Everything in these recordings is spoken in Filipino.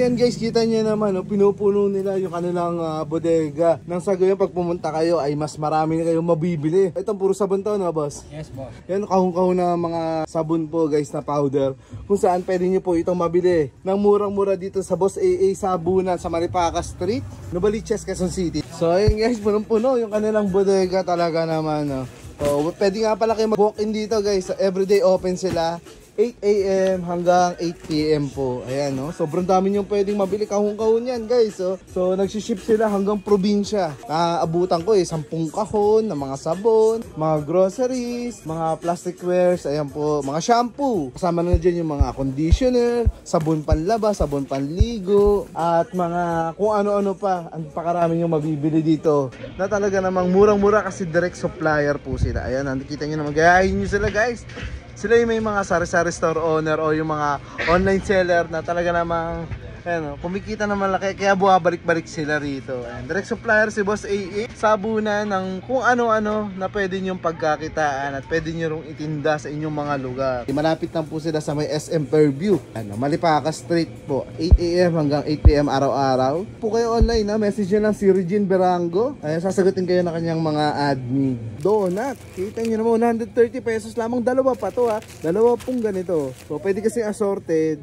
Ayan guys, kita nyo naman, no, pinupuno nila yung kanilang bodega. Nang sa gayon, pag pumunta kayo ay mas marami na kayong mabibili. Itong puro sabon to, no boss? Yes, boss. Yan, kahong-kahong na mga sabon po guys na powder. Kung saan pwede nyo po itong mabili. Nang murang-mura dito sa Boss AA Sabunan sa Maripaca Street, Novaliches, Quezon City. So ayun guys, punong-puno yung kanilang bodega talaga naman. No? So, pwede nga pala kayo mag-walk-in dito guys. Everyday open sila. 8 AM hanggang 8 PM po. Ayan, no? Sobrang dami nyo pwedeng mabili. Kahon-kahon yan, guys. So nagsiship sila hanggang probinsya. Naabutan ko 10 kahon ng mga sabon, mga groceries, mga plasticwares, ayan po, mga shampoo. Kasama na dyan yung mga conditioner, sabon panlaba, sabon panligo, at mga kung ano-ano pa. Ang pakarami yung mabibili dito. Na talaga namang murang-mura kasi direct supplier po sila. Ayan, nakikita nyo naman. Gayahin nyo sila, guys. Sila yung may mga sari-sari store owner o yung mga online seller na talaga namang kumikita na malaki, kaya buwabalik-balik sila rito. And direct supplier si Boss AA, sabunan ng kung ano-ano na pwede nyong pagkakitaan at pwede nyo rong itinda sa inyong mga lugar. Malapit lang po sila sa may SM Fairview, Maripaca Street po, 8 AM hanggang 8 PM araw-araw. Po kayo online, message nyo lang si Regine Berango. Ayan, sasagutin kayo na kanyang mga admin. Donut, kita nyo naman, 130 pesos lamang, dalawa pa to dalawa pong ganito. So pwede kasi assorted,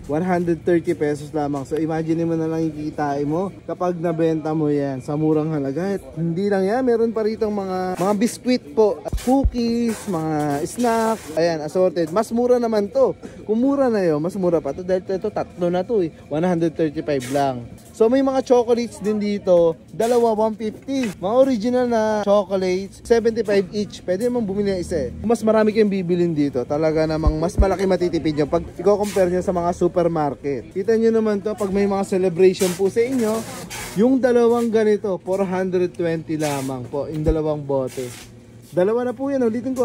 130 pesos lamang. So imagine mo na lang yung kikitain mo kapag nabenta mo yan sa murang halaga. At hindi lang yan, meron pa rito mga biskuit po, cookies, mga snack. Ayan, assorted. Mas mura naman to. Kung mura na yun, mas mura pa to. Dahil ito, tatlo na to 135 lang. So may mga chocolates din dito, dalawa 150. Mga original na chocolates, 75 each. Pwede naman bumili ng isa. Kung mas marami kayong bibilin dito, talaga namang mas malaki matitipid nyo pag i-compare nyo sa mga supermarket. Kita nyo naman to pag may mga celebration po sa inyo, yung dalawang ganito, 420 lamang po, yung dalawang bote. Dalawa na po yan, ulitin ko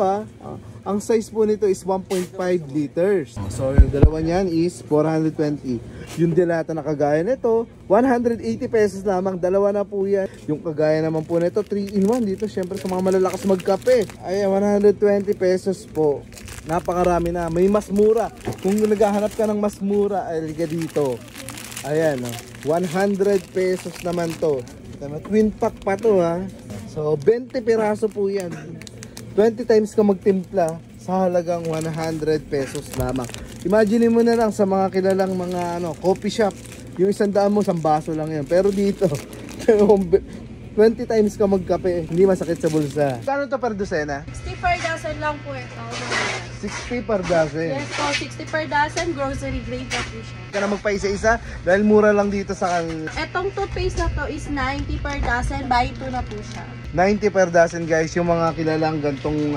Ang size po nito is 1.5 liters. So yung dalawa niyan is 420. Yung dilata na kagaya nito, 180 pesos lamang. Dalawa na po yan. Yung kagaya naman po nito, 3-in-1 dito. Syempre sa mga malalakas magkape. Ayan, 120 pesos po. Napakarami na. May mas mura. Kung naghahanap ka ng mas mura, ay liga dito. Ayan, 100 pesos naman to. Twin pack pa to So 20 piraso po yan. 20 times ka magtimpla sa halagang 100 pesos lamang. Imagine mo na lang sa mga kilalang mga coffee shop, yung 100 mo, 1 baso lang yan. Pero dito 20 times ka magkape, hindi masakit sa bulsa. Kano to per dosena? 60 per dozen lang po ito. 60 per dozen? Yes po, 60 per dozen, grocery grade na po siya. Ka na magpaisa-isa dahil mura lang dito sa Etong toothpaste na to is 90 per dozen, buy 2 na po siya. 90 per dozen guys, yung mga kilalang gantong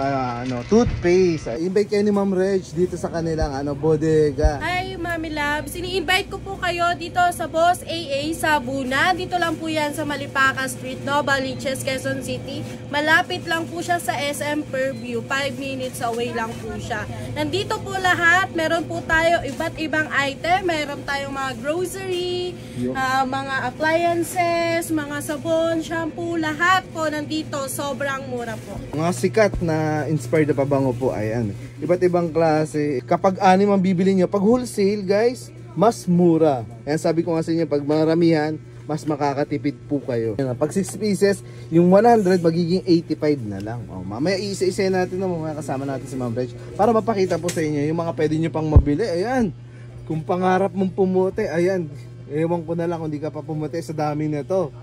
toothpaste. I-invite kayo ni Ma'am Reg dito sa kanilang bodega. Hi Mami Labs, ini-invite ko po kayo dito sa Boss AA Sabunan. Dito lang po yan sa Maripaca Street, Novaliches, Quezon City. Malapit lang po siya sa SM Fairview, 5 minutes away lang po siya. Nandito po lahat, meron po tayo iba't ibang item. Meron tayong mga grocery, mga appliances, mga sabon, shampoo, lahat po dito, sobrang mura po. Mga sikat na inspired na pabango po, ayan. Iba't ibang klase. Kapag anim ang bibili nyo, pag wholesale guys, mas mura. Ayan, sabi ko nga sa inyo, pag maramihan, mas makakatipid po kayo. Ayan, pag 6 pieces, yung 100 magiging 85 na lang. Mamaya isa-isa natin mamaya kasama natin si Ma'am Reg para mapakita po sa inyo yung mga pwede nyo pang mabili. Ayan, kung pangarap mong pumuti, ayan, ewan ko na lang kung di ka pa pumuti sa dami na to.